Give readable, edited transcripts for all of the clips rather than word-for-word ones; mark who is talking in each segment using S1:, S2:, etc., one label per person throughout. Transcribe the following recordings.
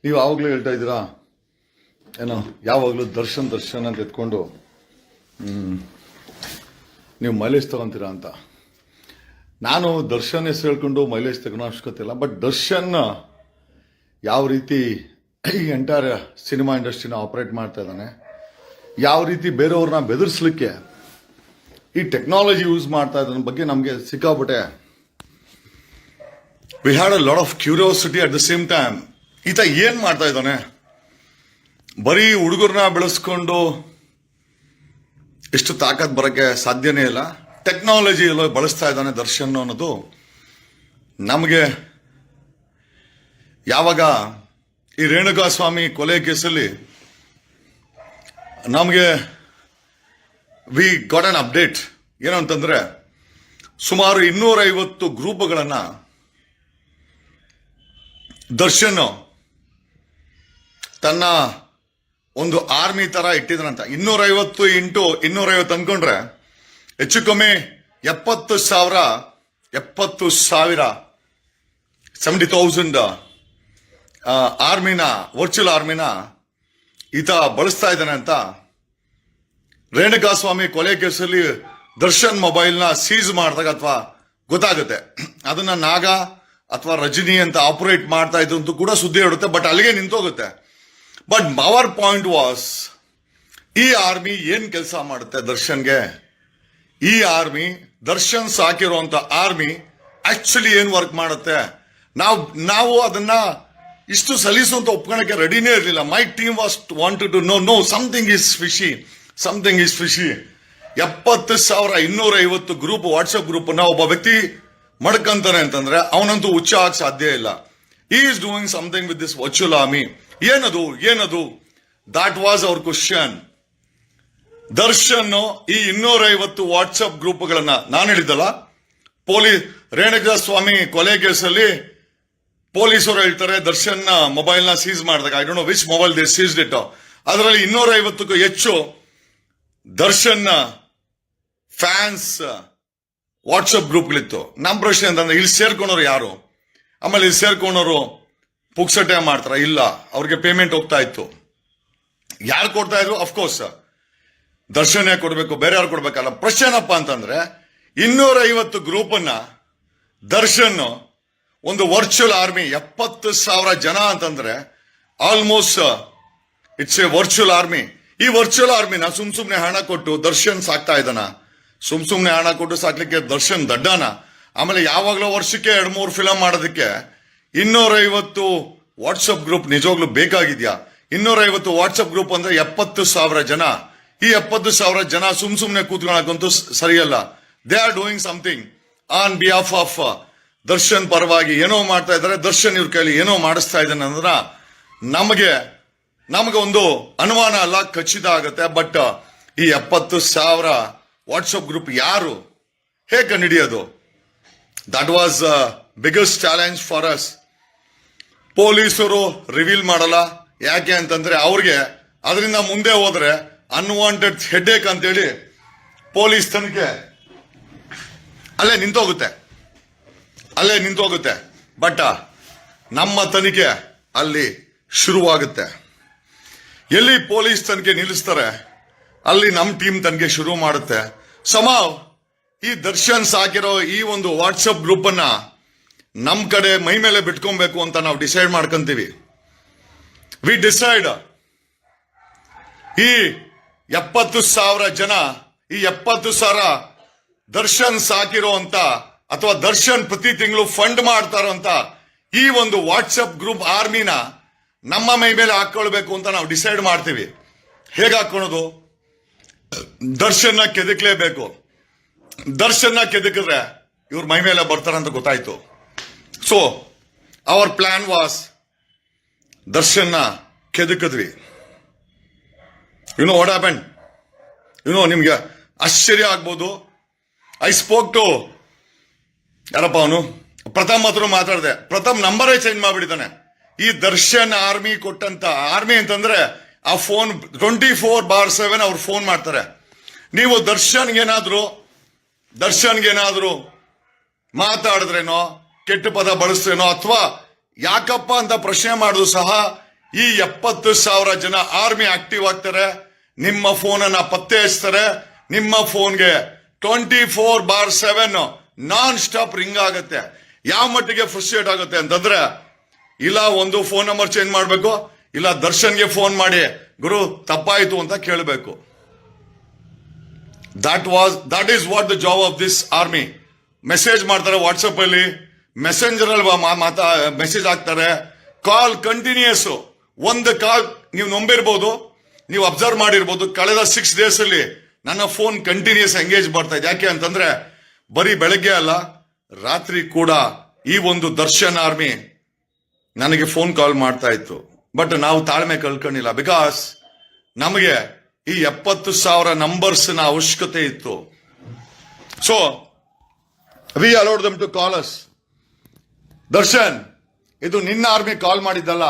S1: ನೀವು ಯಾವಾಗಲೂ ಹೇಳ್ತಾ ಇದ್ದೀರಾ ಏನೋ ಯಾವಾಗಲೂ ದರ್ಶನ್ ಅಂತ ಎತ್ಕೊಂಡು ನೀವು ಮೈಲೇಜ್ ತಗೊಂತೀರಾ ಅಂತ. ನಾನು ದರ್ಶನ್ ಹೆಸರು ಹೇಳ್ಕೊಂಡು ಮೈಲೇಜ್ ತಗೊಳ್ಳೋ ಅವಶ್ಯಕತೆ ಇಲ್ಲ. ಬಟ್ ದರ್ಶನ್ ಯಾವ ರೀತಿ ಈ ಎಂಟೈರ್ ಸಿನಿಮಾ ಇಂಡಸ್ಟ್ರಿನ ಆಪರೇಟ್ ಮಾಡ್ತಾ ಇದ್ದಾನೆ, ಯಾವ ರೀತಿ ಬೇರೆಯವ್ರನ್ನ ಬೆದರಿಸಲಿಕ್ಕೆ ಈ ಟೆಕ್ನಾಲಜಿ ಯೂಸ್ ಮಾಡ್ತಾ ಇದ್ದರ ಬಗ್ಗೆ ನಮಗೆ ಸಿಕ್ಕಾಬಿಟ್ಟೆ we had a lot of curiosity. At the same time ಈತ ಏನ್ ಮಾಡ್ತಾ ಇದ್ದಾನೆ, ಬರೀ ಹುಡುಗರನ್ನ ಬೆಳೆಸ್ಕೊಂಡು ಎಷ್ಟು ತಾಕತ್ ಬರೋಕ್ಕೆ ಸಾಧ್ಯನೇ ಇಲ್ಲ. ಟೆಕ್ನಾಲಜಿ ಎಲ್ಲ ಬಳಸ್ತಾ ಇದ್ದಾನೆ ದರ್ಶನ್ ಅನ್ನೋದು ನಮಗೆ ಯಾವಾಗ ಈ ರೇಣುಕಾಸ್ವಾಮಿ ಕೊಲೆ ಕೇಸಲ್ಲಿ ನಮಗೆ ವಿ ಗಾಟ್ ಅನ್ ಅಪ್ಡೇಟ್ ಏನು ಅಂತಂದ್ರೆ, ಸುಮಾರು 250 ಗ್ರೂಪ್ಗಳನ್ನ ದರ್ಶನ್ ತನ್ನ ಒಂದು ಆರ್ಮಿ ತರ ಇಟ್ಟಿದ್ರಂತ. 250 ಇಂಟು 250 ಅನ್ಕೊಂಡ್ರೆ ಹೆಚ್ಚು ಕಮ್ಮಿ 70,000 ಆರ್ಮಿನ, ವರ್ಚುವಲ್ ಆರ್ಮಿನ ಈತ ಬಳಸ್ತಾ ಇದ್ದಾನೆ ಅಂತ ರೇಣುಕಾಸ್ವಾಮಿ ಕೊಲೆ ಕೇಸಲ್ಲಿ ದರ್ಶನ್ ಮೊಬೈಲ್ನ ಸೀಸ್ ಮಾಡಿದಾಗ ಅಥವಾ ಗೊತ್ತಾಗುತ್ತೆ. ಅದನ್ನ ನಾಗ ಅಥವಾ ರಜನಿ ಅಂತ ಆಪರೇಟ್ ಮಾಡ್ತಾ ಇದ್ರು ಅಂತ ಕೂಡ ಸುದ್ದಿ ಹೇಳುತ್ತೆ. ಬಟ್ ಅಲ್ಲಿಗೆ ನಿಂತೋಗುತ್ತೆ. ಬಟ್ ಅವರ್ ಪಾಯಿಂಟ್ ವಾಸ್, ಈ ಆರ್ಮಿ ಏನ್ ಕೆಲಸ ಮಾಡುತ್ತೆ ದರ್ಶನ್ಗೆ, ಈ ಆರ್ಮಿ ದರ್ಶನ್ ಸಾಕಿರುವಂತ ಆರ್ಮಿ ಆಕ್ಚುಲಿ ಏನ್ ವರ್ಕ್ ಮಾಡುತ್ತೆ, ನಾವು ಅದನ್ನ ಇಷ್ಟು ಸಲೀಸು ಅಂತ ಒಪ್ಕೊಳಕ್ಕೆ ರೆಡಿನೇ ಇರಲಿಲ್ಲ. My team was wanted to know something is fishy. 70,250 group, WhatsApp group ನ ಒಬ್ಬ ವ್ಯಕ್ತಿ ಮಡ್ಕಂತಾನೆ ಅಂತಂದ್ರೆ ಅವನಂತೂ ಹುಚ್ಚ ಆಗ ಸಾಧ್ಯ ಇಲ್ಲ. He is doing something with this virtual army. ಏನದು that was our question. Darshan ಈ 250 ವಾಟ್ಸ್ಆಪ್ ಗ್ರೂಪ್ಗಳನ್ನ ನಾನು ಹೇಳಿದ್ದಲ್ಲ, ರೇಣುಕಾಸ್ವಾಮಿ ಕೊಲೆ ಕೇಸಲ್ಲಿ ಪೊಲೀಸರು ಹೇಳ್ತಾರೆ ದರ್ಶನ್ ಮೊಬೈಲ್ ನ ಸೀಸ್ ಮಾಡಿದಾಗ, I don't know which mobile they ceased it, ಅದರಲ್ಲಿ 250ಕ್ಕೂ ಹೆಚ್ಚು ದರ್ಶನ್ ಫ್ಯಾನ್ಸ್ ವಾಟ್ಸಪ್ ಗ್ರೂಪ್ಗಳಿತ್ತು. ನಮ್ಮ ಪ್ರಶ್ನೆ ಅಂತಂದ್ರೆ, ಇಲ್ಲಿ ಸೇರ್ಕೊಂಡವ್ರು ಯಾರು? ಆಮೇಲೆ ಇಲ್ಲಿ ಸೇರ್ಕೊಂಡವರು ಪುಕ್ಸಟೆ ಮಾಡ್ತಾರ? ಇಲ್ಲ, ಅವ್ರಿಗೆ ಪೇಮೆಂಟ್ ಹೋಗ್ತಾ ಇತ್ತು. ಯಾರು ಕೊಡ್ತಾ ಇದ್ರು? ಅಫ್ಕೋರ್ಸ್ ದರ್ಶನ್ ಕೊಡ್ಬೇಕು, ಬೇರೆ ಯಾರು ಕೊಡ್ಬೇಕಲ್ಲ. ಪ್ರಶ್ನೆ ಏನಪ್ಪ ಅಂತಂದ್ರೆ, 250 ಗ್ರೂಪ್ ಅನ್ನ ದರ್ಶನ್ ಒಂದು ವರ್ಚುವಲ್ ಆರ್ಮಿ, 70,000 ಜನ ಅಂತಂದ್ರೆ almost it's A virtual army. ಈ ವರ್ಚುವಲ್ ಆರ್ಮಿನ ಸುಮ್ನೆ ಹಣ ಕೊಟ್ಟು ದರ್ಶನ್ ಸಾಕ್ತಾ ಇದ್ದಾನ? ಸುಮ್ನೆ ಹಣ ಕೊಟ್ಟು ಸಾಕ್ಲಿಕ್ಕೆ ದರ್ಶನ್ ದಡ್ಡನ? ಆಮೇಲೆ ಯಾವಾಗಲೂ ವರ್ಷಕ್ಕೆ 2-3 ಫಿಲಂ ಮಾಡೋದಕ್ಕೆ 250 ವಾಟ್ಸಪ್ ಗ್ರೂಪ್ ನಿಜವಾಗ್ಲೂ ಬೇಕಾಗಿದ್ಯಾ? 250 ವಾಟ್ಸಪ್ ಗ್ರೂಪ್ ಅಂದ್ರೆ 70,000 ಜನ. ಈ 70,000 ಜನ ಸುಮ್ನೆ ಕೂತ್ಕೊಳ್ಳೋಕ್ಕಂತೂ ಸರಿಯಲ್ಲ. They are doing something on behalf of Darshan ಪರವಾಗಿ ಏನೋ ಮಾಡ್ತಾ ಇದ್ದಾರೆ. ದರ್ಶನ್ ಇವ್ರ ಕೈಲಿ ಏನೋ ಮಾಡಿಸ್ತಾ ಇದ್ದಾನೆ ಅಂದ್ರೆ ನಮಗೆ ಒಂದು ಅನುಮಾನ ಅಲ್ಲ, ಖಚಿತ ಆಗುತ್ತೆ. ಬಟ್ ಈ 70,000 ವಾಟ್ಸಪ್ ಗ್ರೂಪ್ ಯಾರು, ಹೇಗೆ ಕಂಡುಹಿಡಿಯೋದು? That was biggest challenge for us. ಪೊಲೀಸರು ರಿವೀಲ್ ಮಾಡಲ್ಲ. ಯಾಕೆ ಅಂತಂದ್ರೆ ಅವ್ರಿಗೆ ಅದರಿಂದ ಮುಂದೆ ಹೋದ್ರೆ ಅನ್ವಾಂಟೆಡ್ ಹೆಡ್ಏಕ್ ಅಂತೇಳಿ ಪೊಲೀಸ್ ತನಿಖೆ ಅಲ್ಲೇ ನಿಂತೋಗುತ್ತೆ. ಬಟ್ ನಮ್ಮ ತನಿಖೆ ಅಲ್ಲಿ ಶುರುವಾಗುತ್ತೆ. ಎಲ್ಲಿ ಪೊಲೀಸ್ ತನಿಖೆ ನಿಲ್ಲಿಸ್ತಾರೆ ಅಲ್ಲಿ ನಮ್ಮ ಟೀಮ್ ತನಿಖೆ ಶುರು ಮಾಡುತ್ತೆ. ಈ ದರ್ಶನ್ ಸಾಕಿರೋ ಈ ಒಂದು ವಾಟ್ಸಪ್ ಗ್ರೂಪ್ ಅನ್ನ ನಮ್ ಕಡೆ ಮೈ ಮೇಲೆ ಬಿಟ್ಕೊಬೇಕು ಅಂತ ನಾವು ಡಿಸೈಡ್ ಮಾಡ್ಕೊಂತೀವಿ. ವಿ ಡಿಸೈಡ್ ಈ 70,000 ಜನ, ಈ 70,000 ದರ್ಶನ್ ಸಾಕಿರೋ ಅಂತ ಅಥವಾ ದರ್ಶನ್ ಪ್ರತಿ ತಿಂಗಳು ಫಂಡ್ ಮಾಡ್ತಾರಂತ ಈ ಒಂದು ವಾಟ್ಸಪ್ ಗ್ರೂಪ್ ಆರ್ಮಿನ ನಮ್ಮ ಮೈ ಮೇಲೆ ಹಾಕೊಳ್ಬೇಕು ಅಂತ ನಾವು ಡಿಸೈಡ್ ಮಾಡ್ತೀವಿ. ಹೇಗೆ ಹಾಕೊಳ್ಳೋದು? ದರ್ಶನ್ನ ಕೆದಕ್ಲೇಬೇಕು. ದರ್ಶನ್ನ ಕೆದಕಿದ್ರೆ ಇವ್ರ ಮೈ ಮೇಲೆ ಬರ್ತಾರಂತ ಗೊತ್ತಾಯ್ತು. ಸೊ ಅವರ್ ಪ್ಲಾನ್ ವಾಸ್, ದರ್ಶನ್ನ ಕೆದಕಿದ್ವಿ. What happen? ನಿಮ್ಗೆ ಆಶ್ಚರ್ಯ ಆಗ್ಬೋದು. ಐ ಸ್ಪೋಕ್ ಟು ಯಾರಪ್ಪ ಅವನು, ಪ್ರಥಮ್ ಹತ್ರ ಮಾತಾಡಿದೆ. ಪ್ರಥಮ್ ನಂಬರೇ ಚೇಂಜ್ ಮಾಡ್ಬಿಟ್ಟಿದ್ದಾನೆ. ಈ ದರ್ಶನ್ ಆರ್ಮಿ ಕೊಟ್ಟಂತ ಆರ್ಮಿ ಅಂತಂದ್ರೆ ಆ ಫೋನ್ 24/7 ಅವ್ರು ಫೋನ್ ಮಾಡ್ತಾರೆ. ನೀವು ದರ್ಶನ್ಗೇನಾದ್ರೂ ಮಾತಾಡಿದ್ರೇನೋ, ಕೆಟ್ಟ ಪದ ಬಳಸಿದ್ರೇನೋ, ಅಥವಾ ಯಾಕಪ್ಪ ಅಂತ ಪ್ರಶ್ನೆ ಮಾಡೋದು ಸಹ ಈ 70,000 ಜನ ಆರ್ಮಿ ಆಕ್ಟಿವ್ ಆಗ್ತಾರೆ, ನಿಮ್ಮ ಫೋನ್ ಅನ್ನ ಪತ್ತೆ ಹಚ್ತಾರೆ, ನಿಮ್ಮ ಫೋನ್ಗೆ 24/7 ನಾನ್ ಸ್ಟಾಪ್ ರಿಂಗ್ ಆಗುತ್ತೆ. ಯಾವ ಮಟ್ಟಿಗೆ ಫ್ರಸ್ಟ್ರೇಟ್ ಆಗುತ್ತೆ ಅಂತಂದ್ರೆ, ಇಲ್ಲ ಒಂದು ಫೋನ್ ನಂಬರ್ ಚೇಂಜ್ ಮಾಡಬೇಕು, ಇಲ್ಲ ದರ್ಶನ್ಗೆ ಫೋನ್ ಮಾಡಿ ಗುರು ತಪ್ಪಾಯಿತು ಅಂತ ಕೇಳಬೇಕು. That is what the job of this army. Message ಮಾಡ್ತಾರೆ ವಾಟ್ಸಪ್ ಅಲ್ಲಿ, ಮೆಸೆಂಜರ್ ಅಲ್ಲಿ ಮೆಸೇಜ್ ಹಾಕ್ತಾರೆ, ಕಾಲ್ ಕಂಟಿನ್ಯೂಸ್. ಒಂದು ಕಾಲ್ ನೀವು ನಂಬಿರ್ಬೋದು, ನೀವು ಅಬ್ಸರ್ವ್ ಮಾಡಿರ್ಬೋದು, ಕಳೆದ 6 days ಅಲ್ಲಿ ನನ್ನ ಫೋನ್ ಕಂಟಿನ್ಯೂಸ್ ಎಂಗೇಜ್ ಮಾಡ್ತಾ ಇದೆ. ಯಾಕೆ ಅಂತಂದ್ರೆ ಬರೀ ಬೆಳಗ್ಗೆ ಅಲ್ಲ, ರಾತ್ರಿ ಕೂಡ ಈ ಒಂದು ದರ್ಶನ್ ಆರ್ಮಿ ನನಗೆ ಫೋನ್ ಕಾಲ್ ಮಾಡ್ತಾ ಇತ್ತು. ಬಟ್ ನಾವು ತಾಳ್ಮೆ ಕಳ್ಕೊಂಡಿಲ್ಲ, ಬಿಕಾಸ್ ನಮಗೆ ಈ 70,000 ನಂಬರ್ಸ್ ನ ಅವಶ್ಯಕತೆ ಇತ್ತು. So we allowed them to call us. Darshan, ಇದು ನಿನ್ನ ಆರ್ಮಿ ಕಾಲ್ ಮಾಡಿದ್ದಲ್ಲ,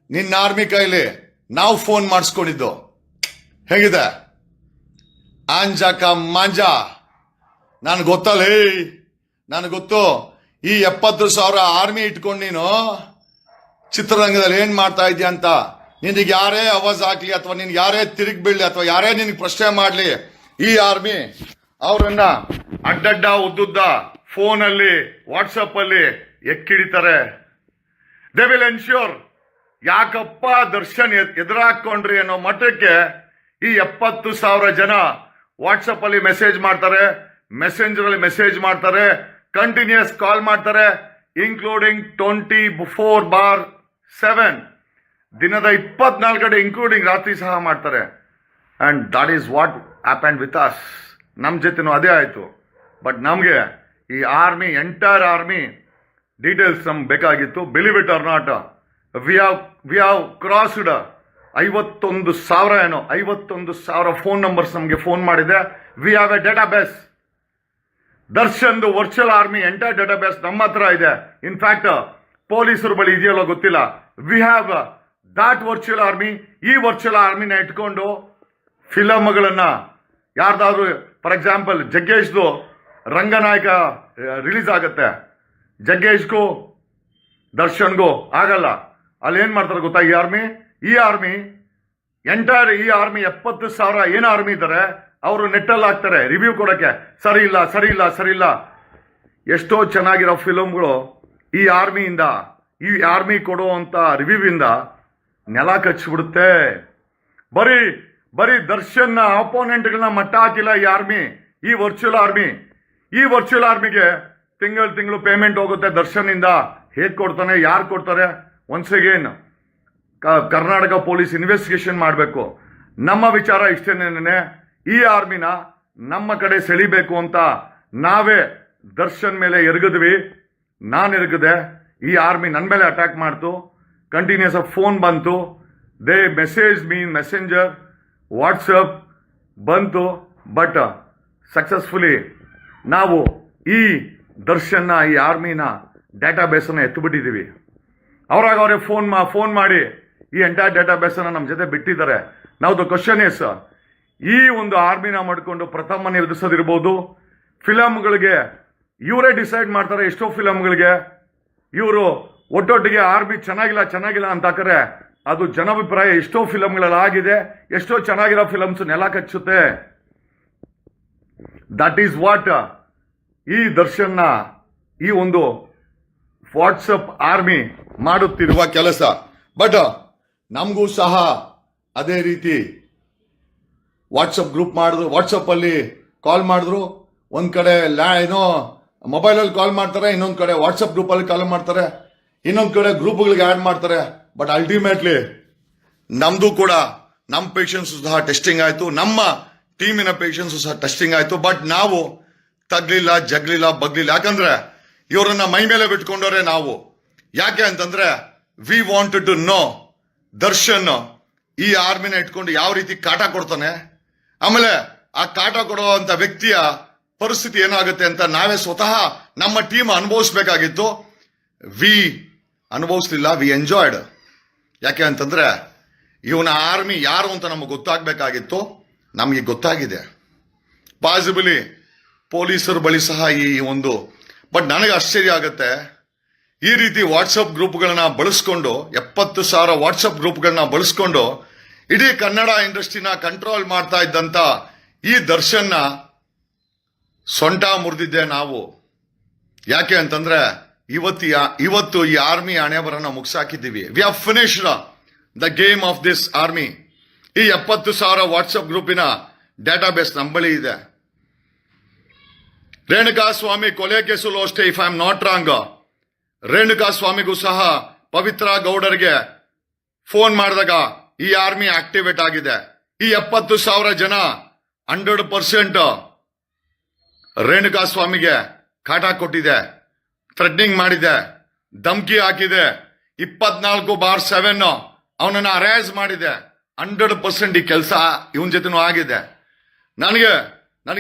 S1: ನಿನ್ನ ಆರ್ಮಿ ಕೈಲಿ ನಾವು ಫೋನ್ ಮಾಡಿಸ್ಕೊಂಡಿದ್ದು. ಹೇಗಿದೆ ಆಂಜಕ ಮಾಂಜ? ನನ್ಗೆ ಗೊತ್ತಲ್ಲ, ನನಗೆ ಗೊತ್ತು. ಈ 70,000 ಆರ್ಮಿ ಇಟ್ಕೊಂಡು ನೀನು ಚಿತ್ರರಂಗದಲ್ಲಿ ಏನ್ ಮಾಡ್ತಾ ಇದೀಯ ಅಂತ. ನಿನಗೆ ಯಾರೇ ಆವಾಜ್ ಹಾಕ್ಲಿ, ಅಥವಾ ನಿನ್ಗೆ ಯಾರೇ ತಿರುಗಿ ಬೀಳ್ಲಿ, ಅಥವಾ ಯಾರೇ ನಿನಗೆ ಪ್ರಶ್ನೆ ಮಾಡ್ಲಿ, ಈ ಆರ್ಮಿ ಅವರನ್ನ ಅಡ್ಡಡ್ಡ ಉದ್ದುದ್ದ ಫೋನ್ ಅಲ್ಲಿ ವಾಟ್ಸಪ್ ಅಲ್ಲಿ ಎಕ್ಕಿಡಿತಾರೆ. ದೇ ವಿಲ್ ಎನ್ಶ್ಯೂರ್ ಯಾಕಪ್ಪ ದರ್ಶನ್ ಎದುರಾಕೊಂಡ್ರಿ ಅನ್ನೋ ಮಟ್ಟಕ್ಕೆ ಈ 70,000 ಜನ ವಾಟ್ಸಪ್ ಅಲ್ಲಿ ಮೆಸೇಜ್ ಮಾಡ್ತಾರೆ, ಮೆಸೆಂಜರ್ ಅಲ್ಲಿ ಮೆಸೇಜ್ ಮಾಡ್ತಾರೆ, ಕಂಟಿನ್ಯೂಸ್ ಕಾಲ್ ಮಾಡ್ತಾರೆ, ಇನ್ಕ್ಲೂಡಿಂಗ್ 24/7 ದಿನದ 24 ಗಂಟೆ ಇನ್ಕ್ಲೂಡಿಂಗ್ ರಾತ್ರಿ ಸಹ ಮಾಡ್ತಾರೆ. And that is what happened with us. ನಮ್ಮ ಜೊತೆನೂ ಅದೇ ಆಯ್ತು. ಬಟ್ ನಮಗೆ ಈ ಆರ್ಮಿ, ಎಂಟೈರ್ ಆರ್ಮಿ ಡೀಟೇಲ್ಸ್ ನಮ್ಗೆ ಬೇಕಾಗಿತ್ತು. Believe it or not, we have crossed 51,000 phone numbers ನಮಗೆ ಫೋನ್ ಮಾಡಿದೆ. We have a database. ದರ್ಶನ್ದು virtual army entire database ನಮ್ಮ ಹತ್ರ ಇದೆ. ಇನ್ಫ್ಯಾಕ್ಟ್ ಪೊಲೀಸರ ಬಳಿ ಇದೆಯಲ್ಲೋ ಗೊತ್ತಿಲ್ಲ. We have that virtual army. ಈ ವರ್ಚುವಲ್ ಆರ್ಮಿನ ಇಟ್ಕೊಂಡು ಫಿಲಮ್ಗಳನ್ನ ಯಾರ್ದಾದ್ರು, ಫಾರ್ ಎಕ್ಸಾಂಪಲ್ ಜಗ್ಗೇಶ್ದು ರಂಗನಾಯಕ ರಿಲೀಸ್ ಆಗುತ್ತೆ, ಜಗ್ಗೇಶ್ಗೂ ದರ್ಶನ್ಗೂ ಆಗಲ್ಲ. ಅಲ್ಲಿ ಏನ್ ಮಾಡ್ತಾರೆ ಗೊತ್ತಾ, ಈ ಆರ್ಮಿ ಎಂಟೈರ್ ಈ ಆರ್ಮಿ 70,000 ಏನು ಆರ್ಮಿ ಇದ್ದಾರೆ, ಅವರು ನೆಟ್ಟಲ್ಲಿ ಹಾಕ್ತಾರೆ ರಿವ್ಯೂ ಕೊಡಕ್ಕೆ. ಸರಿ ಇಲ್ಲ. ಎಷ್ಟೋ ಚೆನ್ನಾಗಿರೋ ಫಿಲಮ್ಗಳು ಈ ಆರ್ಮಿ ಕೊಡುವಂತ ರಿವ್ಯೂ ಇಂದ ನೆಲ ಕಚ್ಚಿಬಿಡುತ್ತೆ. ಬರೀ ದರ್ಶನ್ ಅಪೋನೆಂಟ್ಗಳನ್ನ ಮಟ್ಟ ಹಾಕಿಲ್ಲ ಈ ಆರ್ಮಿ, ಈ ವರ್ಚುವಲ್ ಆರ್ಮಿಗೆ ತಿಂಗಳು ಪೇಮೆಂಟ್ ಹೋಗುತ್ತೆ ದರ್ಶನ್ ಇಂದ. ಹೇಗ್ ಕೊಡ್ತಾನೆ, ಯಾರು ಕೊಡ್ತಾರೆ? Once again Karnataka police investigation ಮಾಡಬೇಕು. ನಮ್ಮ ವಿಚಾರ ಇಷ್ಟೇನೇನೆ, ಈ ಆರ್ಮಿನ ನಮ್ಮ ಕಡೆ ಸೆಳಿಬೇಕು ಅಂತ ನಾವೇ ದರ್ಶನ್ ಮೇಲೆ ಎರಗಿದ್ವಿ. ನಾನು ಎರಗದೆ, ಈ ಆರ್ಮಿ ನನ್ನ ಮೇಲೆ ಅಟ್ಯಾಕ್ ಮಾಡ್ತು. ಕಂಟಿನ್ಯೂಸ್ ಫೋನ್ ಬಂತು, they message me messenger, WhatsApp ಬಂತು. ಬಟ್ ಸಕ್ಸಸ್ಫುಲಿ ನಾವು ಈ ದರ್ಶನ್ನ, ಈ ಆರ್ಮಿನ ಡೇಟಾ ಬೇಸನ್ನು ಎತ್ತುಬಿಟ್ಟಿದ್ದೀವಿ. ಅವರೇ ಫೋನ್ ಮಾಡಿ ಈ ಎಂಟೈರ್ ಡೇಟಾ ಬೇಸನ್ನು ನಮ್ಮ ಜೊತೆ ಬಿಟ್ಟಿದ್ದಾರೆ. ನಾವು ದ ಕ್ವಶನ್ ಇಸ್, ಈ ಒಂದು ಆರ್ಮಿನ ಮಾಡಿಕೊಂಡು ಪ್ರಥಮನ ಎದುರಿಸೋದಿರ್ಬೋದು, ಫಿಲಮ್ಗಳಿಗೆ ಇವರೇ ಡಿಸೈಡ್ ಮಾಡ್ತಾರೆ. ಎಷ್ಟೋ ಫಿಲಮ್ಗಳಿಗೆ ಇವರು ಒಟ್ಟೊಟ್ಟಿಗೆ ಆರ್ಮಿ ಚೆನ್ನಾಗಿಲ್ಲ ಅಂತ ಹಾಕರೆ ಅದು ಜನಾಭಿಪ್ರಾಯ ಎಷ್ಟೋ ಫಿಲಮ್ಗಳಲ್ಲಿ ಆಗಿದೆ. ಎಷ್ಟೋ ಚೆನ್ನಾಗಿರೋ ಫಿಲಮ್ಸ್ ನೆಲ ಕಚ್ಚುತ್ತೆ. ದಟ್ ಈಸ್ ವಾಟ್ ಈ ದರ್ಶನ್ನ ಈ ಒಂದು ವಾಟ್ಸಪ್ ಆರ್ಮಿ ಮಾಡುತ್ತಿರುವ ಕೆಲಸ. ಬಟ್ ನಮಗೂ ಸಹ ಅದೇ ರೀತಿ ವಾಟ್ಸಪ್ ಗ್ರೂಪ್ ಮಾಡಿದ್ರು, ವಾಟ್ಸಪ್ ಅಲ್ಲಿ ಕಾಲ್ ಮಾಡಿದ್ರು. ಒಂದ್ ಕಡೆ ಏನೋ ಮೊಬೈಲಲ್ಲಿ ಕಾಲ್ ಮಾಡ್ತಾರೆ, ಇನ್ನೊಂದ್ ಕಡೆ ವಾಟ್ಸಪ್ ಗ್ರೂಪ್ ಅಲ್ಲಿ ಕಾಲ್ ಮಾಡ್ತಾರೆ, ಇನ್ನೊಂದ್ ಕಡೆ ಗ್ರೂಪ್ಗಳಿಗೆ ಆಡ್ ಮಾಡ್ತಾರೆ. ಬಟ್ ಅಲ್ಟಿಮೇಟ್ಲಿ ನಮ್ದು ಕೂಡ ನಮ್ಮ ಪೇಷನ್ಸ್ ಸಹ ಟೆಸ್ಟಿಂಗ್ ಆಯ್ತು, ನಮ್ಮ ಟೀಮಿನ ಪೇಷನ್ಸ್ ಸಹ ಟೆಸ್ಟಿಂಗ್ ಆಯ್ತು. ಬಟ್ ನಾವು ತಗ್ಲಿಲ್ಲ, ಜಗ್ಲಿಲ್ಲ, ಬಗ್ಲಿಲ್ಲ. ಯಾಕಂದ್ರೆ ಇವರನ್ನ ಮೈ ಮೇಲೆ ಬಿಟ್ಕೊಂಡವ್ರೆ ನಾವು. ಯಾಕೆ ಅಂತಂದ್ರೆ we wanted to know Darshan ಈ ಆರ್ಮಿನ ಇಟ್ಕೊಂಡು ಯಾವ ರೀತಿ ಕಾಟ ಕೊಡ್ತಾನೆ, ಆಮೇಲೆ ಆ ಕಾಟ ಕೊಡುವಂತ ವ್ಯಕ್ತಿಯ ಪರಿಸ್ಥಿತಿ ಏನಾಗುತ್ತೆ ಅಂತ ನಾವೇ ಸ್ವತಃ ನಮ್ಮ ಟೀಮ್ ಅನುಭವಿಸ್ಬೇಕಾಗಿತ್ತು. ವಿ ಅನುಭವಿಸ್ಲಿಲ್ಲ, ವಿ ಎಂಜಾಯ್ಡ್. ಯಾಕೆ ಅಂತಂದ್ರೆ ಇವನ ಆರ್ಮಿ ಯಾರು ಅಂತ ನಮಗೆ ಗೊತ್ತಾಗಬೇಕಾಗಿತ್ತು, ನಮಗೆ ಗೊತ್ತಾಗಿದೆ. ಪಾಸಿಬಲಿ ಪೊಲೀಸರ ಬಳಿ ಸಹ ಈ ಒಂದು. ಬಟ್ ನನಗೆ ಆಶ್ಚರ್ಯ ಆಗುತ್ತೆ, ಈ ರೀತಿ ವಾಟ್ಸಪ್ ಗ್ರೂಪ್ಗಳನ್ನ ಬಳಸ್ಕೊಂಡು 70,000 ವಾಟ್ಸಪ್ ಗ್ರೂಪ್ಗಳನ್ನ ಬಳಸ್ಕೊಂಡು ಇಡೀ ಕನ್ನಡ ಇಂಡಸ್ಟ್ರಿನ ಕಂಟ್ರೋಲ್ ಮಾಡ್ತಾ ಇದ್ದಂತ ಈ ದರ್ಶನ್ನ ಸೊಂಟ ಮುರಿದಿದ್ದೆ ನಾವು. ಯಾಕೆ ಅಂತಂದ್ರೆ ಇವತ್ತು ಈ ಆರ್ಮಿ ಹಣೆಬರನ ಮುಗಿಸಾಕಿದ್ದೀವಿ. We have finished the game of this army. ಈ 70,000 ವಾಟ್ಸಪ್ ಗ್ರೂಪಿನ ಡೇಟಾಬೇಸ್ ನಮ್ಮ ಬಳಿ ಇದೆ. ರೇಣುಕಾ ಸ್ವಾಮಿ ಕೊಲೆ ಕೇಸಲ್ಲೂ ಅಷ್ಟೇ, if I am not wrong, Renuka ಸ್ವಾಮಿಗೂ ಸಹ ಪವಿತ್ರ ಗೌಡರಿಗೆ ಫೋನ್ ಮಾಡಿದಾಗ ಈ ಆರ್ಮಿ ಆಕ್ಟಿವೇಟ್ ಆಗಿದೆ. ಈ 70,000 ಜನ 100% ರೇಣುಕಾ ಸ್ವಾಮಿಗೆ ಕಾಟ ಕೊಟ್ಟಿದೆ, ಥ್ರೆಟ್ನಿಂಗ್ ಮಾಡಿದೆ, ಧಮಕಿ ಹಾಕಿದೆ, 24/7 ಅವನನ್ನ ಅರೇಂಜ್ ಮಾಡಿದೆ. 100% ಈ ಕೆಲಸ ಇವನ್ ಜೊತೆನೂ ಆಗಿದೆ. ನನಗೆ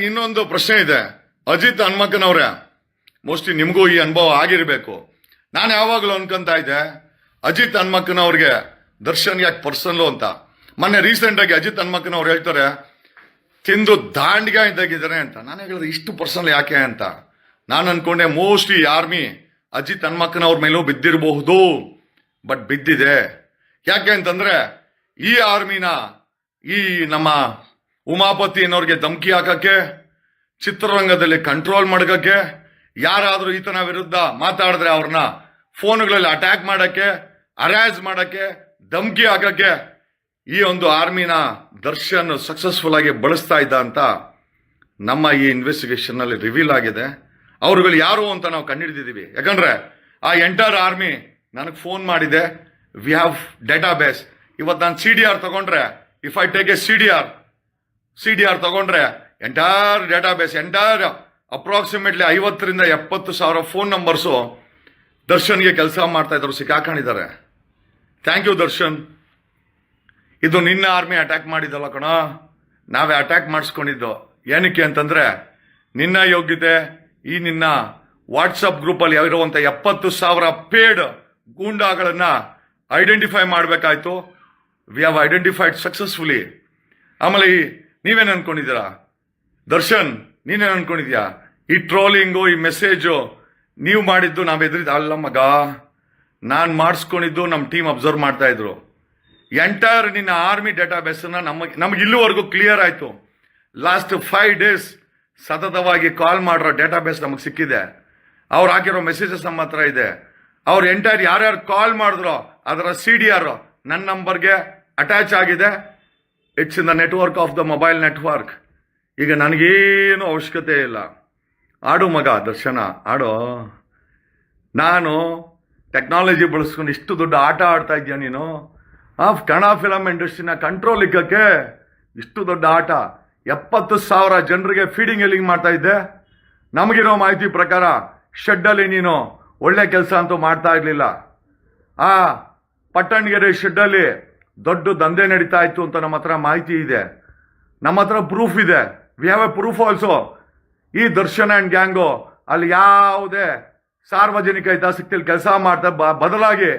S1: ಇನ್ನೊಂದು ಪ್ರಶ್ನೆ ಇದೆ. ಅಜಿತ್ ಹನುಮಕ್ಕನವ್ರೆ, ಮೋಸ್ಟ್ಲಿ ನಿಮಗೂ ಈ ಅನುಭವ ಆಗಿರಬೇಕು. ನಾನು ಯಾವಾಗಲೂ ಅನ್ಕೊಂತ ಇದ್ದೆ ಅಜಿತ್ ಹನುಮಕ್ಕನವ್ರಿಗೆ ದರ್ಶನ್ ಯಾಕೆ ಪರ್ಸನಲ್ ಅಂತ. ಮೊನ್ನೆ ರೀಸೆಂಟ್ ಆಗಿ ಅಜಿತ್ ಹನುಮಕ್ಕನವ್ರು ಹೇಳ್ತಾರೆ ತಿಂದು ದಾಂಡಿಗೆ ಇದ್ದಾಗಿದ್ದಾರೆ ಅಂತ. ನಾನು ಹೇಳಿದ್ರೆ ಇಷ್ಟು ಪರ್ಸನಲ್ ಯಾಕೆ ಅಂತ ನಾನು ಅನ್ಕೊಂಡೆ. ಮೋಸ್ಟ್ಲಿ ಆರ್ಮಿ ಅಜಿತ್ ಹನುಮಕ್ಕನವ್ರ ಮೇಲೂ ಬಿದ್ದಿರಬಹುದು, ಬಟ್ ಬಿದ್ದಿದೆ. ಯಾಕೆ ಅಂತಂದ್ರೆ ಈ ಆರ್ಮಿನ ಈ ನಮ್ಮ ಉಮಾಪತಿ ಅನ್ನೋರ್ಗೆ ಧಮಕಿ ಹಾಕಕ್ಕೆ, ಚಿತ್ರರಂಗದಲ್ಲಿ ಕಂಟ್ರೋಲ್ ಮಾಡಕ್ಕೆ, ಯಾರಾದ್ರೂ ಈತನ ವಿರುದ್ಧ ಮಾತಾಡಿದ್ರೆ ಅವ್ರನ್ನ ಫೋನ್ಗಳಲ್ಲಿ ಅಟ್ಯಾಕ್ ಮಾಡಕ್ಕೆ, ಅರೇಂಜ್ ಮಾಡಕ್ಕೆ, ಧಮಕಿ ಹಾಕಕ್ಕೆ ಈ ಒಂದು ಆರ್ಮಿನ ದರ್ಶನ್ ಸಕ್ಸಸ್ಫುಲ್ ಆಗಿ ಬಳಸ್ತಾ ಇದ್ದ ಅಂತ ನಮ್ಮ ಈ ಇನ್ವೆಸ್ಟಿಗೇಷನ್ ನಲ್ಲಿ ರಿವೀಲ್ ಆಗಿದೆ. ಅವ್ರುಗಳು ಯಾರು ಅಂತ ನಾವು ಕಂಡುಹಿಡಿದಿದ್ದೀವಿ. ಯಾಕಂದ್ರೆ ಆ ಎಂಟರ್ ಆರ್ಮಿ ನನಗೆ ಫೋನ್ ಮಾಡಿದೆ. We have database. ಇವತ್ತು ನಾನು CDR ತಗೊಂಡ್ರೆ, if I take a CDR ತಗೊಂಡ್ರೆ entire database, entire approximately 50,000 to 70,000 phone numbers ದರ್ಶನ್ಗೆ ಕೆಲಸ ಮಾಡ್ತಾ ಇದ್ರು, ಸಿಕ್ಕಾಕೊಂಡಿದ್ದಾರೆ. Thank you Darshan. ಇದು ನಿನ್ನ ಆರ್ಮಿ ಅಟ್ಯಾಕ್ ಮಾಡಿದ್ದಲ್ಲ ಕಣ, ನಾವೇ ಅಟ್ಯಾಕ್ ಮಾಡಿಸ್ಕೊಂಡಿದ್ದು. ಏನಕ್ಕೆ ಅಂತಂದ್ರೆ ನಿನ್ನ ಯೋಗ್ಯತೆ, ಈ ನಿನ್ನ ವಾಟ್ಸಪ್ ಗ್ರೂಪ್ ಅಲ್ಲಿ ಇರುವಂತ 70,000 ಪೇಡ್ ಗೂಂಡಾಗಳನ್ನ ಐಡೆಂಟಿಫೈ ಮಾಡಬೇಕಾಯ್ತು. We have identified successfully. ಆಮೇಲೆ ನೀವೇನು ಅನ್ಕೊಂಡಿದ್ದೀರಾ ದರ್ಶನ್? ನೀನೇನು ಅನ್ಕೊಂಡಿದ್ಯಾ ಈ ಟ್ರೋಲಿಂಗು, ಈ ಮೆಸೇಜು ನೀವು ಮಾಡಿದ್ದು ನಾವ್ ಎದುರಿದ ಅಲ್ಲ ಮಗ, ನಾನು ಮಾಡಿಸ್ಕೊಂಡಿದ್ದು ನಮ್ಮ ಟೀಮ್ ಅಬ್ಸರ್ವ್ ಮಾಡ್ತಾ ಇದ್ರು. ಎಂಟೈರ್ ನಿನ್ನ ಆರ್ಮಿ ಡೇಟಾಬೇಸ್ ನಮಗೆ ಇಲ್ಲಿವರೆಗೂ ಕ್ಲಿಯರ್ ಆಯ್ತು. ಲಾಸ್ಟ್ 5 days ಸತತವಾಗಿ ಕಾಲ್ ಮಾಡಿರೋ ಡೇಟಾಬೇಸ್ ನಮಗೆ ಸಿಕ್ಕಿದೆ. ಅವ್ರು ಹಾಕಿರೋ ಮೆಸೇಜಸ್ ನಮ್ಮ ಹತ್ರ ಇದೆ. ಅವ್ರು ಎಂಟೈರ್ ಯಾರ್ಯಾರು ಕಾಲ್ ಮಾಡಿದ್ರು ಅದರ CDR ನನ್ನ ನಂಬರ್ಗೆ ಅಟ್ಯಾಚ್ ಆಗಿದೆ. It's in the network of the mobile network. ಈಗ ನನಗೇನು ಅವಶ್ಯಕತೆ ಇಲ್ಲ. ಆಡು ಮಗ ದರ್ಶನ, ಆಡೋ. ನಾನು ಟೆಕ್ನಾಲಜಿ ಬಳಸ್ಕೊಂಡು ಇಷ್ಟು ದೊಡ್ಡ ಆಟ ಆಡ್ತಾ ಇದೆಯಾ ನೀನು? ಕನ್ನಡ ಫಿಲಮ್ ಇಂಡಸ್ಟ್ರಿನ ಕಂಟ್ರೋಲ್ ಇಕ್ಕಕ್ಕೆ ಇಷ್ಟು ದೊಡ್ಡ ಆಟ. 70,000 ಜನರಿಗೆ ಫೀಡಿಂಗ್ ಎಲ್ಲಿಂಗ್ ಮಾಡ್ತಾ ಇದ್ದೆ. ನಮಗಿರೋ ಮಾಹಿತಿ ಪ್ರಕಾರ ಶೆಡ್ಡಲ್ಲಿ ನೀನು ಒಳ್ಳೆ ಕೆಲಸ ಅಂತೂ ಮಾಡ್ತಾ ಇರಲಿಲ್ಲ. ಆ ಪಟ್ಟಣಗೆರೆ ಶೆಡ್ಡಲ್ಲಿ ದೊಡ್ಡ ದಂಧೆ ನಡೀತಾ ಇತ್ತು ಅಂತ ನಮ್ಮ ಹತ್ರ ಮಾಹಿತಿ ಇದೆ, ನಮ್ಮ ಹತ್ರ ಪ್ರೂಫ್ ಇದೆ. V have A proof also. ಈ ದರ್ಶನ್ ಅಂಡ್ ಗ್ಯಾಂಗು ಅಲ್ಲಿ ಯಾವುದೇ ಸಾರ್ವಜನಿಕ ಹಿತಾಸಕ್ತಿಯಲ್ಲಿ ಕೆಲಸ ಮಾಡ್ತಾ ಬದಲಾಗಿ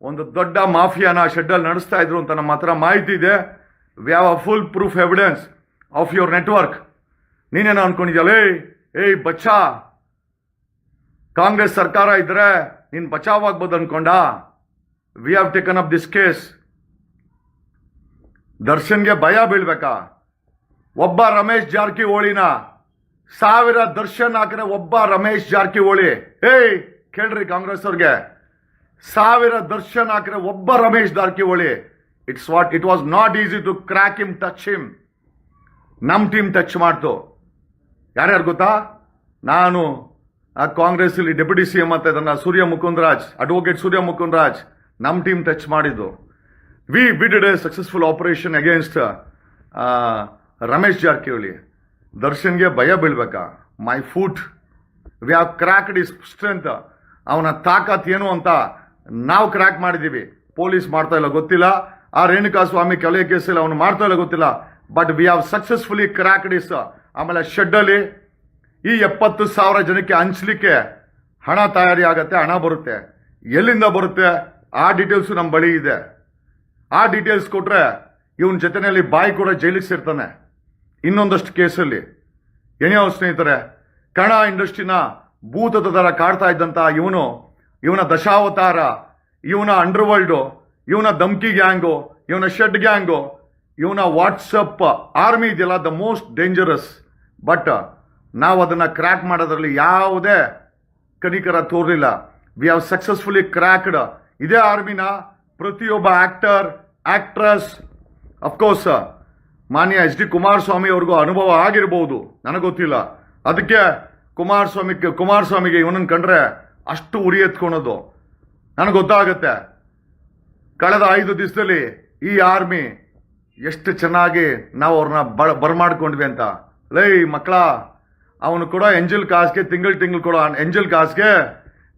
S1: ಒಂದು ದೊಡ್ಡ ಮಾಫಿಯಾನ ಶೆಡ್ಡಲ್ಲಿ ನಡೆಸ್ತಾ ಇದ್ರು ಅಂತ ನಮ್ಮ ಹತ್ರ ಮಾಹಿತಿ ಇದೆ. We have a full proof evidence of your network. ನೀನೇನೋ ಅನ್ಕೊಂಡಿದ್ಯಲ್ಲ, ಏಯ್ ಬಚ್ಚಾ, ಕಾಂಗ್ರೆಸ್ ಸರ್ಕಾರ ಇದ್ರೆ ನೀನ್ ಬಚಾವ್ ಆಗ್ಬೋದು ಅನ್ಕೊಂಡ? We have taken up this case. ದರ್ಶನ್ಗೆ ಭಯ ಬೀಳ್ಬೇಕಾ? ಒಬ್ಬ ರಮೇಶ್ ಜಾರಕಿಹೊಳಿನ 1000 ದರ್ಶನ್ ಹಾಕಿದ್ರೆ ಒಬ್ಬ ರಮೇಶ್ ಜಾರಕಿಹೊಳಿ, ಏಯ್ ಕೇಳ್ರಿ ಕಾಂಗ್ರೆಸ್ ಅವ್ರಿಗೆ, 1000 ದರ್ಶನ್ ಹಾಕಿದ್ರೆ ಒಬ್ಬ Ramesh Jarkiholi. It was not easy to crack him, touch him. ನಮ್ ಟೀಮ್ ಟಚ್ ಮಾಡ್ತು. ಯಾರ್ಯಾರು ಗೊತ್ತಾ? ನಾನು ಆ ಕಾಂಗ್ರೆಸ್ ಇಲ್ಲಿ ಡೆಪ್ಯೂಟಿ CM ಅಂತ ಇದನ್ನ ಸೂರ್ಯ ಮುಕುಂದರಾಜ್, ಅಡ್ವೊಕೇಟ್ ಸೂರ್ಯ ಮುಕುಂದರಾಜ್, ನಮ್ ಟೀಮ್ ಟಚ್ ಮಾಡಿದ್ದು. We did a successful operation against Ramesh Jarkiholi. ದರ್ಶನ್ಗೆ ಭಯ ಬೀಳ್ಬೇಕಾ? My foot, we have cracked his strength. ಅವನ ತಾಕತ್ ಏನು ಅಂತ ನಾವು ಕ್ರ್ಯಾಕ್ ಮಾಡಿದೀವಿ. ಪೊಲೀಸ್ ಮಾಡ್ತಾ ಇಲ್ಲ ಗೊತ್ತಿಲ್ಲ, ಆ ರೇಣುಕಾ ಸ್ವಾಮಿ ಕೊಲೆ ಕೇಸಲ್ಲಿ ಅವನು ಮಾಡ್ತಾ ಇಲ್ಲ ಗೊತ್ತಿಲ್ಲ, but we have successfully cracked is. ಆಮೇಲೆ ಶೆಡ್ಡಲ್ಲಿ ಈ 70,000 ಜನಕ್ಕೆ ಹಂಚ್ಲಿಕ್ಕೆ ಹಣ ತಯಾರಿ ಆಗತ್ತೆ, ಹಣ ಬರುತ್ತೆ. ಎಲ್ಲಿಂದ ಬರುತ್ತೆ ಆ ಡೀಟೇಲ್ಸ್ ನಮ್ಮ ಬಳಿ ಇದೆ. ಆ ಡೀಟೇಲ್ಸ್ ಕೊಟ್ರೆ ಇವನ್ ಜೊತೆನಲ್ಲಿ ಬಾಯಿ ಕೂಡ ಜೈಲಿಗೆ ಸೇರ್ತಾನೆ. ಇನ್ನೊಂದಷ್ಟು ಕೇಸಲ್ಲಿ ಏನೇ ಸ್ನೇಹಿತರೆ, ಕನ್ನಡ ಇಂಡಸ್ಟ್ರಿನ ಭೂತದ ತರ ಕಾಡ್ತಾ ಇದ್ದಂತ ಇವನು ಇವನ ದಶಾವತಾರ, ಇವನ ಅಂಡರ್ವರ್ಲ್ಡು, ಇವನ ಧಮ್ಕಿ ಗ್ಯಾಂಗು, ಇವನ ಶೆಡ್ ಗ್ಯಾಂಗು, ಇವನ ವಾಟ್ಸಪ್ ಆರ್ಮಿ ಇದೆಯಲ್ಲ, ದ ಮೋಸ್ಟ್ ಡೇಂಜರಸ್. ಬಟ್ ನಾವು ಅದನ್ನ ಕ್ರ್ಯಾಕ್ ಮಾಡೋದ್ರಲ್ಲಿ ಯಾವುದೇ ಕನಿಕರ ತೋರಲಿಲ್ಲ. ವಿ ಹ್ಯಾವ್ ಸಕ್ಸಸ್ಫುಲಿ ಕ್ರ್ಯಾಕ್ಡ್ ಇದೇ ಆರ್ಮಿನ ಪ್ರತಿಯೊಬ್ಬ ಆಕ್ಟರ್, ಆಕ್ಟ್ರೆಸ್, ಅಫ್ಕೋರ್ಸ್ ಮಾನ್ಯ ಎಚ್ ಡಿ ಕುಮಾರಸ್ವಾಮಿ ಅವ್ರಿಗೂ ಅನುಭವ ಆಗಿರ್ಬೋದು, ನನಗೆ ಗೊತ್ತಿಲ್ಲ. ಅದಕ್ಕೆ ಕುಮಾರಸ್ವಾಮಿಗೆ ಇವನನ್ನು ಕಂಡ್ರೆ ಅಷ್ಟು ಉರಿ ಎತ್ಕೊಳೋದು ನನಗೆ ಗೊತ್ತಾಗುತ್ತೆ. ಕಳೆದ 5 ದಿವಸದಲ್ಲಿ ಈ ಆರ್ಮಿ ಎಷ್ಟು ಚೆನ್ನಾಗಿ ನಾವು ಅವ್ರನ್ನ ಬರ್ಮಾಡ್ಕೊಂಡ್ವಿ ಅಂತ. ಲೈ ಮಕ್ಕಳ, ಅವನು ಕೂಡ ಎಂಜಲ್ ಕಾಸ್ಗೆ ತಿಂಗಳು ಕೊಡೋ ಎಂಜಲ್ ಕಾಸ್ಗೆ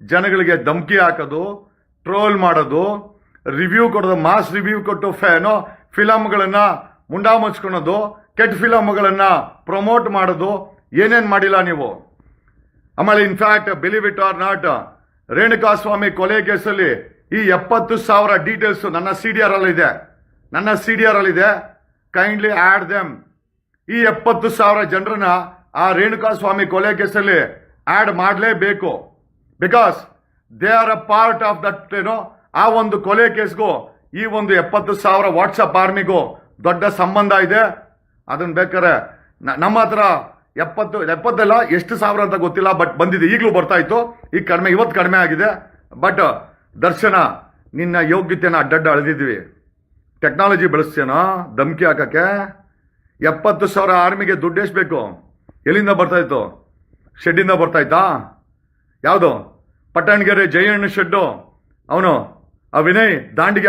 S1: ಜನಗಳಿಗೆ ಧಮ್ಕಿ ಹಾಕೋದು, ಟ್ರೋಲ್ ಮಾಡೋದು, ರಿವ್ಯೂ ಕೊಡೋದು, ಮಾಸ್ ರಿವ್ಯೂ ಕೊಟ್ಟು ಫಿಲಮ್ಗಳನ್ನ ಮುಂಡಾ ಮುಚ್ಕೊಳೋದು, ಕೆಟ್ಟ ಫಿಲಮ್ಗಳನ್ನ ಪ್ರಮೋಟ್ ಮಾಡೋದು, ಏನೇನು ಮಾಡಿಲ್ಲ ನೀವು. ಆಮೇಲೆ in fact believe it or not, Renukaswamy ಕೊಲೆ ಕೇಸಲ್ಲಿ ಈ 70,000 ಡೀಟೇಲ್ಸ್ ನನ್ನ CDR ಅಲ್ಲಿದೆ. Kindly add them. ಈ 70,000 ಜನರನ್ನ ಆ ರೇಣುಕಾಸ್ವಾಮಿ ಕೊಲೆ ಕೇಸಲ್ಲಿ ಆಡ್ ಮಾಡಲೇಬೇಕು. Because they are a part of that. ಆ ಒಂದು ಕೊಲೆ ಕೇಸ್ಗೂ ಈ ಒಂದು 70,000 ವಾಟ್ಸಪ್ ಆರ್ಮಿಗೂ ದೊಡ್ಡ ಸಂಬಂಧ ಇದೆ. ಅದನ್ನ ಬೇಕಾದ್ರೆ ನಮ್ಮ ಹತ್ರ 70 ಎಷ್ಟು ಸಾವಿರ ಅಂತ ಗೊತ್ತಿಲ್ಲ, ಬಟ್ ಬಂದಿದೆ. ಈಗಲೂ ಬರ್ತಾ ಇತ್ತು, ಇವತ್ತು ಕಡಿಮೆ ಆಗಿದೆ. ಬಟ್ ದರ್ಶನ, ನಿನ್ನ ಯೋಗ್ಯತೆನ ಅಡ್ಡಡ್ಡ ಅಳೆದಿದ್ವಿ. ಟೆಕ್ನಾಲಜಿ ಬಳಸ್ತೇನೋ ಧಮ್ಕಿ ಹಾಕಕ್ಕೆ. 70,000 ಆರ್ಮಿಗೆ ದುಡ್ಡು ಎಷ್ಟು ಬೇಕು? ಎಲ್ಲಿಂದ ಬರ್ತಾ ಇತ್ತು? ಶೆಡ್ಡಿಂದ ಬರ್ತಾ ಇತ್ತಾ? ಯಾವುದು ಪಟ್ಟಣಗೆರೆ ಜಯಣ್ಣ ಶೆಡ್ಡು, ಅವನು ಆ ವಿನಯ್ ದಾಂಡಿಗ,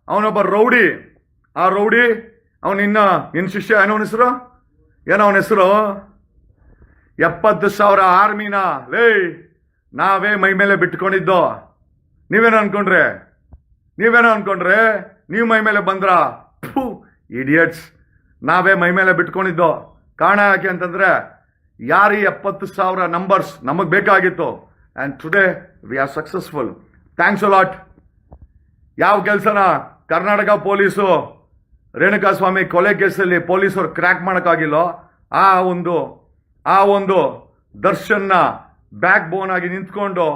S1: ಅವನೊಬ್ಬ ರೌಡಿ. ಆ ರೌಡಿ ನಿನ್ನ ಶಿಷ್ಯ ಏನೋ ಅವನ ಹೆಸರು 70,000 ಆರ್ಮಿನ ಲೇ ನಾವೇ ಮೈ ಮೇಲೆ ಬಿಟ್ಕೊಂಡಿದ್ದೋ. ನೀವೇನೋ ಅನ್ಕೊಂಡ್ರೆ ನೀವು ಮೈ ಮೇಲೆ ಬಂದ್ರ? ಇಡಿಯಟ್ಸ್, ನಾವೇ ಮೈ ಮೇಲೆ ಬಿಟ್ಕೊಂಡಿದ್ದೋ. ಕಾರಣ ಯಾಕೆ ಅಂತಂದ್ರೆ ಯಾರು 70,000 ನಂಬರ್ಸ್ ನಮಗ್ ಬೇಕಾಗಿತ್ತು. And today we are successful. Thanks a lot. ಯಾವ ಕೆಲಸನ ಕರ್ನಾಟಕ ಪೊಲೀಸು ರೇಣುಕಾಸ್ವಾಮಿ ಕೊಲೆ ಕೇಸಲ್ಲಿ ಪೊಲೀಸರು ಕ್ರ್ಯಾಕ್ ಮಾಡೋಕ್ಕಾಗಿಲ್ಲೋ, ಆ ಒಂದು ದರ್ಶನ್ನ ಬ್ಯಾಕ್ ಬೋನ್ ಆಗಿ ನಿಂತ್ಕೊಂಡು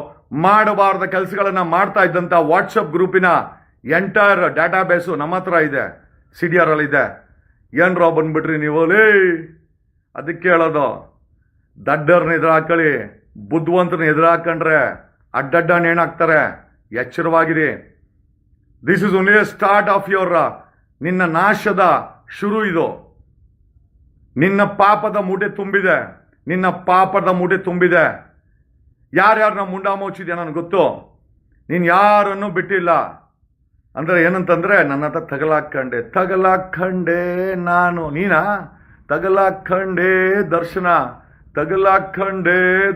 S1: ಮಾಡಬಾರ್ದ ಕೆಲಸಗಳನ್ನ ಮಾಡ್ತಾ ಇದ್ದಂತ ವಾಟ್ಸಪ್ ಗ್ರೂಪಿನ ಎಂಟೈರ್ ಡಾಟಾಬೇಸು ನಮ್ಮ ಹತ್ರ ಇದೆ, CDR ಅಲ್ಲಿದೆ. ಏನ್ರೋ ಬಂದ್ಬಿಟ್ರಿ ನೀವು? ಅದಕ್ಕೆ ಹೇಳೋದು, ದಡ್ಡರ್ನ ಎದುರಾಕೊಳ್ಳಿ, ಬುದ್ಧಿವಂತರನ್ನ ಎದುರಾಕೊಂಡ್ರೆ ಅಡ್ಡಡ್ಡ ನೇಣಾಕ್ತಾರೆ. ಎಚ್ಚರವಾಗಿರಿ. This is only start of your ನಿನ್ನ ನಾಶದ ಶುರು. ಇದು ನಿನ್ನ ಪಾಪದ ಮೂಟೆ ತುಂಬಿದೆ. ಯಾರ್ಯಾರನ್ನ ಮುಂಡಾ ಮೋಚಿದ್ಯಾ ನನಗೆ ಗೊತ್ತು. ನೀನು ಯಾರನ್ನು ಬಿಟ್ಟಿಲ್ಲ. ಅಂದ್ರೆ ಏನಂತಂದ್ರೆ ನನ್ನ ಹತ್ರ ತಗಲಾಕಂಡೆ ನಾನು. ನೀನಾ ತಗಲಾಕಂಡೆ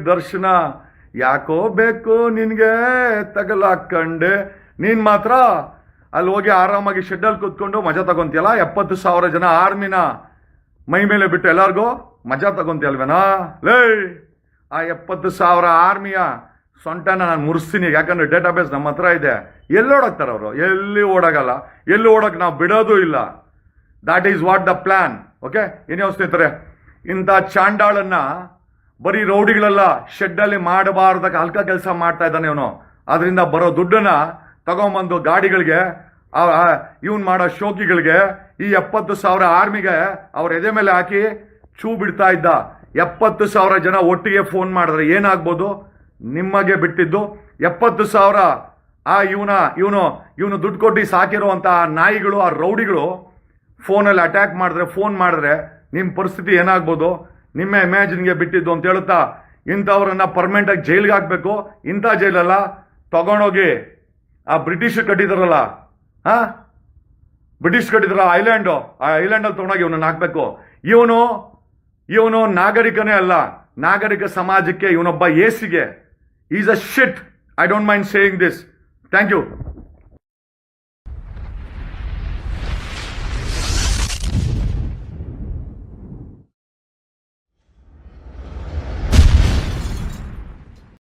S1: ದರ್ಶನ ಯಾಕೋ ಬೇಕು ನಿನ್ಗೆ ತಗಲಾಕಂಡೆ. ನೀನ್ ಮಾತ್ರ ಅಲ್ಲಿ ಹೋಗಿ ಆರಾಮಾಗಿ ಶೆಡ್ಡಲ್ಲಿ ಕೂತ್ಕೊಂಡು ಮಜಾ ತಗೊಂತೀಯಲ್ಲ. 70,000 ಜನ ಆರ್ಮಿನ ಮೈ ಮೇಲೆ ಬಿಟ್ಟು ಎಲ್ಲಾರ್ಗೂ ಮಜಾ ತಗೊಂತೀಯಲ್ವೇನಾ? ಆ 70,000 ಆರ್ಮಿಯ ಸೊಂಟನ ನಾನು ಮುರಿಸ್ತೀನಿ. ಯಾಕಂದ್ರೆ ಡೇಟಾಬೇಸ್ ನಮ್ಮ ಹತ್ರ ಇದೆ. ಎಲ್ಲಿ ಓಡಾಕ್ತಾರೆ ಅವರು? ಎಲ್ಲಿ ಓಡಾಗಲ್ಲ. ಎಲ್ಲಿ ಓಡಕ್ ನಾವು ಬಿಡೋದು ಇಲ್ಲ. That is what the plan. Okay, ಏನೇ ಸ್ನೇಹಿತರೆ, ಇಂಥ ಚಾಂಡಾಳನ್ನ ಬರೀ ರೌಡಿಗಳೆಲ್ಲ ಶೆಡ್ಡಲ್ಲಿ ಮಾಡಬಾರ್ದ ಹಲ್ಕ ಕೆಲಸ ಮಾಡ್ತಾ ಇದ್ದಾನೆ ಇವನು. ಅದರಿಂದ ಬರೋ ದುಡ್ಡನ್ನ ತಗೊಂಬಂದು ಗಾಡಿಗಳಿಗೆ, ಇವನ್ ಮಾಡೋ ಶೋಕಿಗಳಿಗೆ, ಈ 70,000 ಆರ್ಮಿಗೆ ಅವ್ರ ಎದೆ ಮೇಲೆ ಹಾಕಿ ಚೂ ಬಿಡ್ತಾ ಇದ್ದ. 70,000 ಜನ ಒಟ್ಟಿಗೆ ಫೋನ್ ಮಾಡಿದ್ರೆ ಏನಾಗ್ಬೋದು? ನಿಮಗೆ ಬಿಟ್ಟಿದ್ದು 70,000 ಇವನು ದುಡ್ಡು ಕೊಟ್ಟು ಸಾಕಿರುವಂತಹ ನಾಯಿಗಳು, ಆ ರೌಡಿಗಳು ಫೋನಲ್ಲಿ ಅಟ್ಯಾಕ್ ಫೋನ್ ಮಾಡಿದ್ರೆ ನಿಮ್ಮ ಪರಿಸ್ಥಿತಿ ಏನಾಗ್ಬೋದು? ನಿಮ್ಮ ಇಮ್ಯಾಜಿನ್ಗೆ ಬಿಟ್ಟಿದ್ದು ಅಂತ ಹೇಳುತ್ತಾ ಇಂಥವ್ರನ್ನ ಪರ್ಮನೆಂಟ್ ಆಗಿ ಜೈಲ್ಗೆ ಹಾಕ್ಬೇಕು. ಇಂಥ ಜೈಲಲ್ಲ, ತಗೊಂಡೋಗಿ ಆ ಬ್ರಿಟಿಷ್ ಕಟ್ಟಿದಾರಲ್ಲ, ಐಲ್ಯಾಂಡ್, ಆ ಐಲ್ಯಾಂಡಲ್ಲಿ ತಗೊಂಡೋಗಿ ಇವನನ್ನ ಹಾಕ್ಬೇಕು. ಇವನು ನಾಗರಿಕನೇ ಅಲ್ಲ, ನಾಗರಿಕ ಸಮಾಜಕ್ಕೆ ಇವನೊಬ್ಬ ಏಸಿಗೆ. Is a shit. I don't mind saying this. Thank you.